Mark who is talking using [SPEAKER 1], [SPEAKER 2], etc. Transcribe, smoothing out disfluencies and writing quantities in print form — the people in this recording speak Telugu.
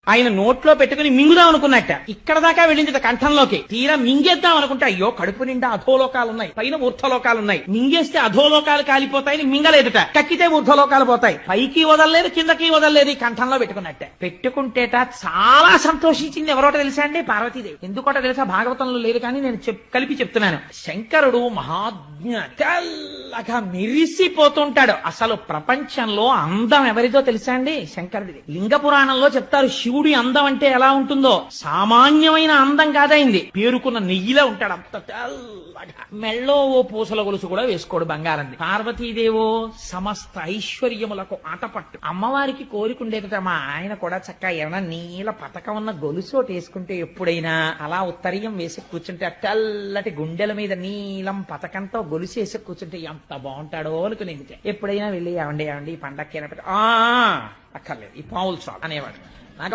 [SPEAKER 1] ఆయన నోట్లో పెట్టుకుని మింగుదాం అనుకున్నట్ట. ఇక్కడ దాకా వెళ్ళింది కంఠంలోకి. తీరా మింగేద్దాం అనుకుంటే అయ్యో కడుపు నిండా అధోలోకాలున్నాయి, పైన ఊర్ధ్వలోకాలున్నాయి. మింగేస్తే అధోలోకాలు కాలిపోతాయని మింగలేదుట. కక్కితే ఊర్ధ్వలోకాలు పోతాయి. పైకి వదలలేదు, కిందకి వదలలేదు. ఈ కంఠంలో పెట్టుకున్నట్ట. పెట్టుకుంటేట చాలా సంతోషించింది. ఎవరోట తెలుసా అండి? పార్వతీదేవి. ఎందుకోట తెలుసా? భాగవతంలో లేదు కానీ నేను కలిపి చెప్తున్నాను. శంకరుడు మహాజ్ఞ, తెల్లగా మెరిసిపోతుంటాడు. అసలు ప్రపంచంలో అందం ఎవరిదో తెలుసా అండి? శంకరుడిది. లింగ పురాణంలో చెప్తారు శివుడి అందం అంటే ఎలా ఉంటుందో. సామాన్యమైన అందం కాదైంది. పేరుకున్న నెయ్యిలా ఉంటాడు. అంత తెల్లగా. మెళ్ళో ఓ పూసల గొలుసు కూడా వేసుకోడు, బంగారంది. పార్వతీదేవో సమస్త ఐశ్వర్యములకు ఆటపట్టు. అమ్మవారికి కోరికుండేదట, మా ఆయన కూడా చక్కగా ఏమైనా నీల పతకం ఉన్న గొలుసు ఒకటి వేసుకుంటే ఎప్పుడైనా అలా ఉత్తరీయం వేసి కూర్చుంటే ఆ తెల్లటి గుండెల మీద నీలం పతకంతో గొలుసు వేసి కూర్చుంటే ఎంత బాగుంటాడో అనుకునేది. ఎప్పుడైనా వెళ్ళి ఏమండి ఈ పండక్కి అక్కర్లేదు, ఈ పావులు చాలు అనేవాడు. నాకు